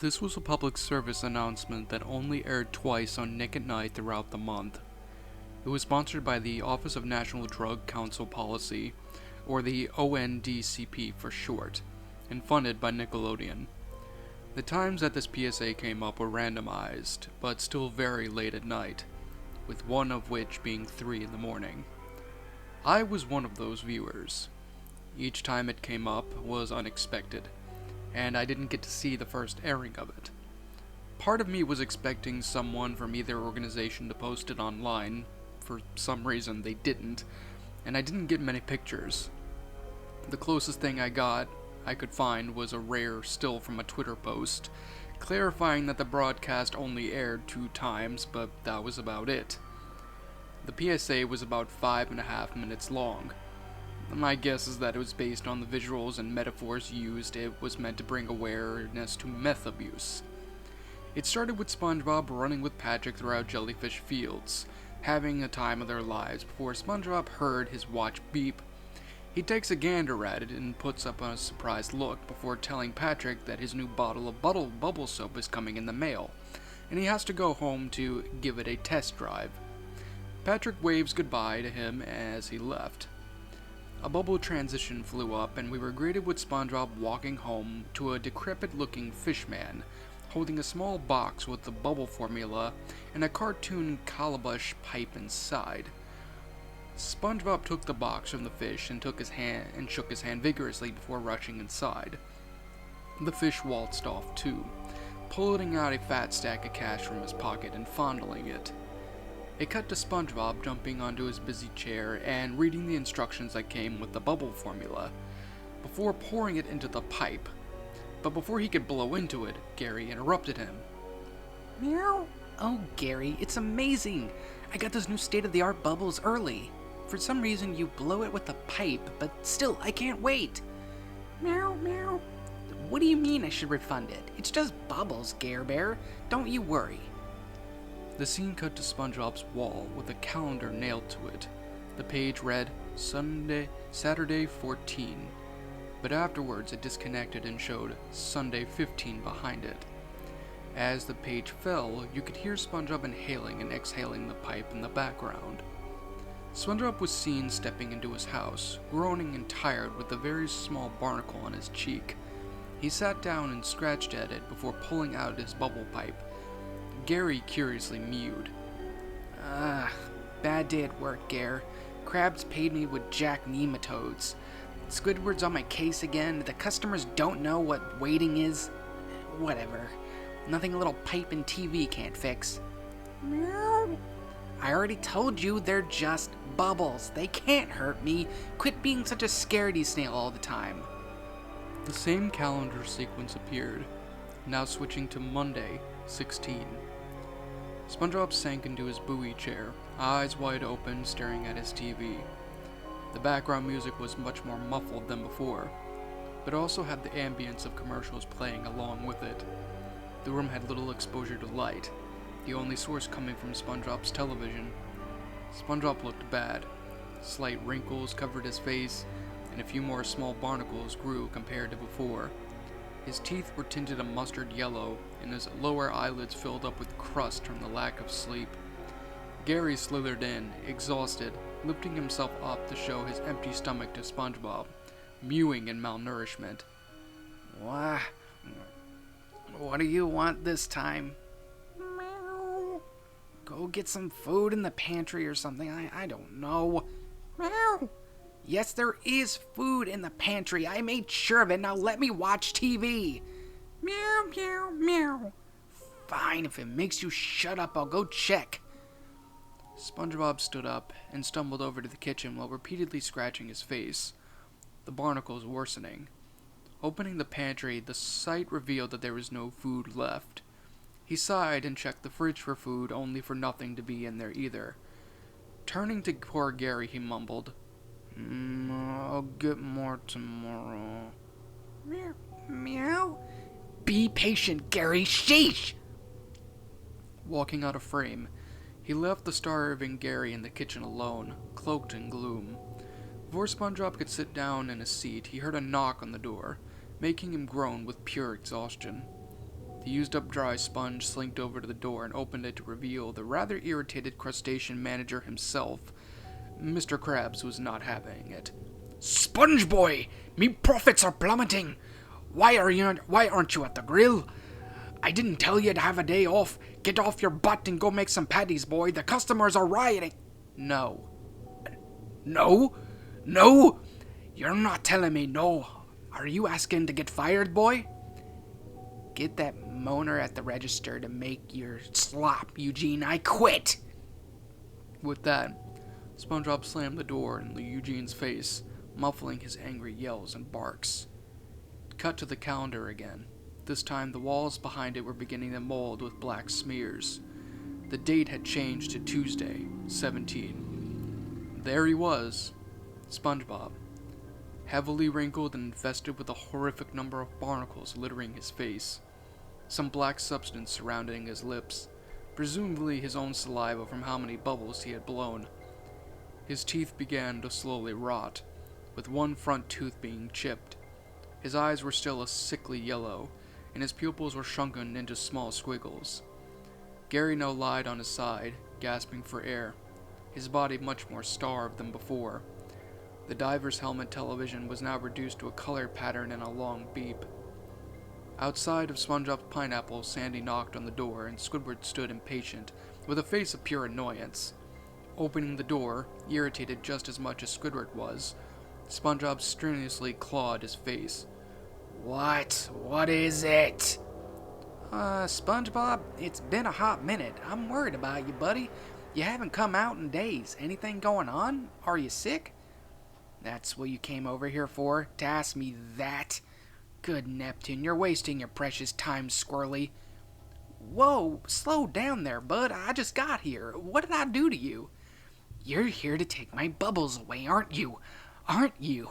This was a public service announcement that only aired twice on Nick at Night throughout the month. It was sponsored by the Office of National Drug Council Policy, or the ONDCP for short, and funded by Nickelodeon. The times that this PSA came up were randomized, but still very late at night, with one of which being 3 in the morning. I was one of those viewers. Each time it came up was unexpected, and I didn't get to see the first airing of it. Part of me was expecting someone from either organization to post it online. For some reason they didn't, and I didn't get many pictures. The closest thing I could find was a rare still from a Twitter post, clarifying that the broadcast only aired 2 times, but that was about it. The PSA was about 5.5 minutes long. My guess is that it was based on the visuals and metaphors used. It was meant to bring awareness to meth abuse. It started with SpongeBob running with Patrick throughout jellyfish fields, having a time of their lives before SpongeBob heard his watch beep. He takes a gander at it and puts up a surprised look before telling Patrick that his new bottle of bubble soap is coming in the mail, and he has to go home to give it a test drive. Patrick waves goodbye to him as he left. A bubble transition flew up, and we were greeted with SpongeBob walking home to a decrepit-looking fish man, holding a small box with the bubble formula and a cartoon calabash pipe inside. SpongeBob took the box from the fish and shook his hand vigorously before rushing inside. The fish waltzed off too, pulling out a fat stack of cash from his pocket and fondling it. It cut to SpongeBob jumping onto his busy chair and reading the instructions that came with the bubble formula, before pouring it into the pipe. But before he could blow into it, Gary interrupted him. Meow. Oh, Gary, it's amazing! I got those new state-of-the-art bubbles early. For some reason, you blow it with a pipe, but still, I can't wait. Meow, meow. What do you mean I should refund it? It's just bubbles, Gare Bear. Don't you worry. The scene cut to SpongeBob's wall with a calendar nailed to it. The page read, Saturday 14, but afterwards it disconnected and showed Sunday 15 behind it. As the page fell, you could hear SpongeBob inhaling and exhaling the pipe in the background. SpongeBob was seen stepping into his house, groaning and tired with a very small barnacle on his cheek. He sat down and scratched at it before pulling out his bubble pipe. Gary curiously mewed. Bad day at work, Gare. Krabs paid me with jack nematodes. Squidward's on my case again. The customers don't know what waiting is. Whatever. Nothing a little pipe and TV can't fix. Meow. I already told you they're just bubbles. They can't hurt me. Quit being such a scaredy snail all the time. The same calendar sequence appeared, now switching to Monday 16. SpongeBob sank into his buoy chair, eyes wide open, staring at his TV. The background music was much more muffled than before, but also had the ambience of commercials playing along with it. The room had little exposure to light, the only source coming from SpongeBob's television. SpongeBob looked bad. Slight wrinkles covered his face, and a few more small barnacles grew compared to before. His teeth were tinted a mustard yellow, and his lower eyelids filled up with crust from the lack of sleep. Gary slithered in, exhausted, lifting himself up to show his empty stomach to SpongeBob, mewing in malnourishment. What do you want this time? Meow. Go get some food in the pantry or something. I don't know. Meow. Yes, there is food in the pantry. I made sure of it. Now let me watch TV. Meow, meow, meow. Fine, if it makes you shut up, I'll go check. SpongeBob stood up and stumbled over to the kitchen while repeatedly scratching his face, the barnacles worsening. Opening the pantry, the sight revealed that there was no food left. He sighed and checked the fridge for food, only for nothing to be in there either. Turning to poor Gary, he mumbled, I'll get more tomorrow. Meow, meow. Be patient, Gary. Sheesh! Walking out of frame, he left the starving Gary in the kitchen alone, cloaked in gloom. Before SpongeBob could sit down in his seat, he heard a knock on the door, making him groan with pure exhaustion. The used-up dry sponge slinked over to the door and opened it to reveal the rather irritated crustacean manager himself. Mr. Krabs was not having it. Sponge boy, me profits are plummeting. Why aren't you at the grill? I didn't tell you to have a day off. Get off your butt and go make some patties, boy. The customers are rioting. No. No? No? You're not telling me no. Are you asking to get fired, boy? Get that moaner at the register to make your slop, Eugene. I quit. With that, SpongeBob slammed the door in Eugene's face, muffling his angry yells and barks. Cut to the calendar again. This time the walls behind it were beginning to mold with black smears. The date had changed to Tuesday, 17. There he was, SpongeBob, heavily wrinkled and infested with a horrific number of barnacles littering his face. Some black substance surrounding his lips, presumably his own saliva from how many bubbles he had blown. His teeth began to slowly rot, with one front tooth being chipped. His eyes were still a sickly yellow, and his pupils were shrunken into small squiggles. Gary now lied on his side, gasping for air, his body much more starved than before. The diver's helmet television was now reduced to a color pattern and a long beep. Outside of SpongeBob's pineapple, Sandy knocked on the door, and Squidward stood impatient, with a face of pure annoyance. Opening the door, irritated just as much as Squidward was, SpongeBob strenuously clawed his face. What? What is it? SpongeBob, it's been a hot minute. I'm worried about you, buddy. You haven't come out in days. Anything going on? Are you sick? That's what you came over here for? To ask me that? Good Neptune, you're wasting your precious time, Squirrely. Whoa, slow down there, bud. I just got here. What did I do to you? You're here to take my bubbles away, aren't you? Aren't you?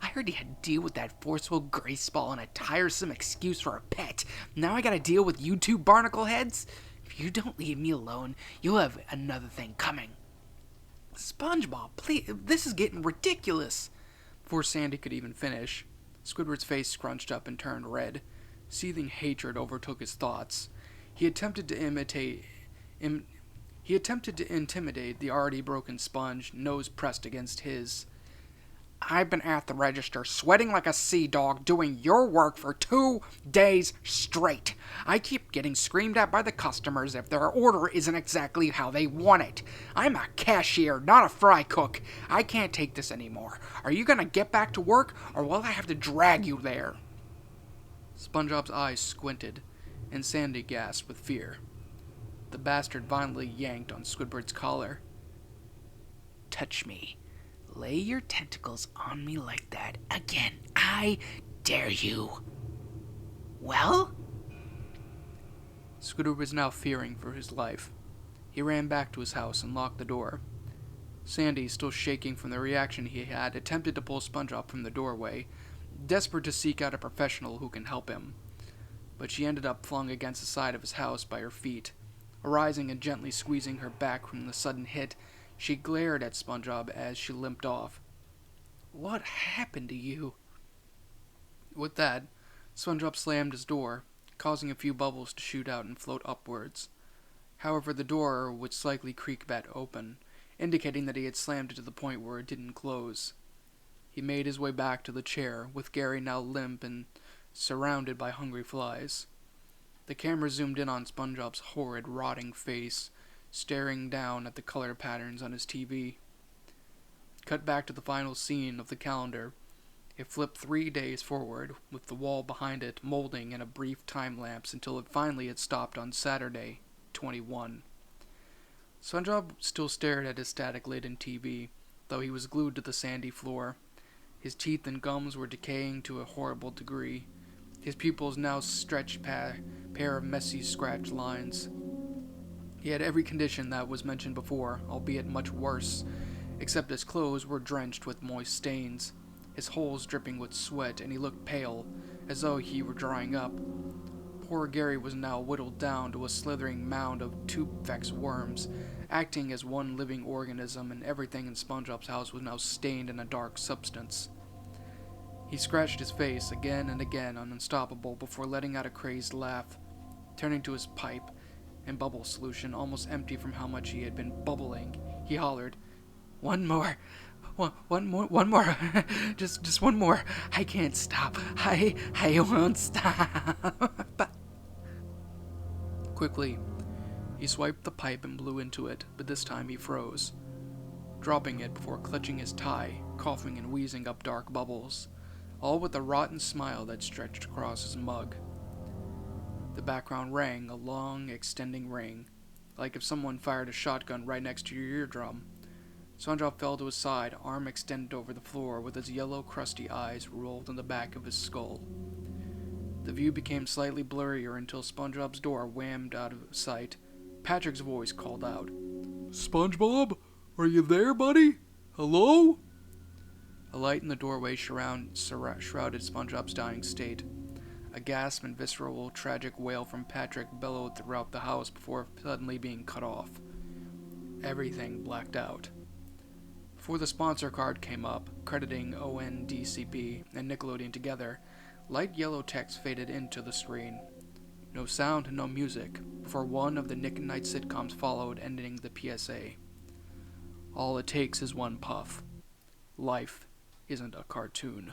I heard you had to deal with that forceful grace ball and a tiresome excuse for a pet. Now I gotta deal with you two barnacle heads? If you don't leave me alone, you'll have another thing coming. SpongeBob, please, this is getting ridiculous. Before Sandy could even finish, Squidward's face scrunched up and turned red. Seething hatred overtook his thoughts. He attempted to intimidate the already broken Sponge, nose pressed against his. I've been at the register, sweating like a sea dog, doing your work for 2 days straight. I keep getting screamed at by the customers if their order isn't exactly how they want it. I'm a cashier, not a fry cook. I can't take this anymore. Are you gonna get back to work, or will I have to drag you there? SpongeBob's eyes squinted, and Sandy gasped with fear. The bastard violently yanked on Squidward's collar. Touch me. Lay your tentacles on me like that again. I dare you. Well? Squidward was now fearing for his life. He ran back to his house and locked the door. Sandy, still shaking from the reaction he had, attempted to pull SpongeBob from the doorway, desperate to seek out a professional who can help him. But she ended up flung against the side of his house by her feet. Arising and gently squeezing her back from the sudden hit, she glared at SpongeBob as she limped off. What happened to you? With that, SpongeBob slammed his door, causing a few bubbles to shoot out and float upwards. However, the door would slightly creak back open, indicating that he had slammed it to the point where it didn't close. He made his way back to the chair, with Gary now limp and surrounded by hungry flies. The camera zoomed in on SpongeBob's horrid, rotting face, staring down at the color patterns on his TV. Cut back to the final scene of the calendar. It flipped 3 days forward, with the wall behind it molding in a brief time lapse until it finally had stopped on Saturday, 21. SpongeBob still stared at his static-laden TV, though he was glued to the sandy floor. His teeth and gums were decaying to a horrible degree. His pupils now stretched pair of messy scratch lines. He had every condition that was mentioned before, albeit much worse, except his clothes were drenched with moist stains, his holes dripping with sweat, and he looked pale, as though he were drying up. Poor Gary was now whittled down to a slithering mound of tube-vex worms, acting as one living organism, and everything in SpongeBob's house was now stained in a dark substance. He scratched his face again and again, unstoppable, before letting out a crazed laugh. Turning to his pipe and bubble solution, almost empty from how much he had been bubbling, he hollered, "One more. One more. just one more. I can't stop. I won't stop." Quickly, he swiped the pipe and blew into it, but this time he froze, dropping it before clutching his tie, coughing and wheezing up dark bubbles, all with a rotten smile that stretched across his mug. The background rang, a long, extending ring, like if someone fired a shotgun right next to your eardrum. Spongebob fell to his side, arm extended over the floor, with his yellow, crusty eyes rolled in the back of his skull. The view became slightly blurrier until SpongeBob's door whammed out of sight. Patrick's voice called out, "SpongeBob? Are you there, buddy? Hello?" A light in the doorway shrouded SpongeBob's dying state. A gasp and visceral, tragic wail from Patrick bellowed throughout the house before suddenly being cut off. Everything blacked out. Before the sponsor card came up, crediting ONDCP and Nickelodeon together, light yellow text faded into the screen. No sound, no music, before one of the Nick and Night sitcoms followed, ending the PSA. All it takes is one puff. Life isn't a cartoon.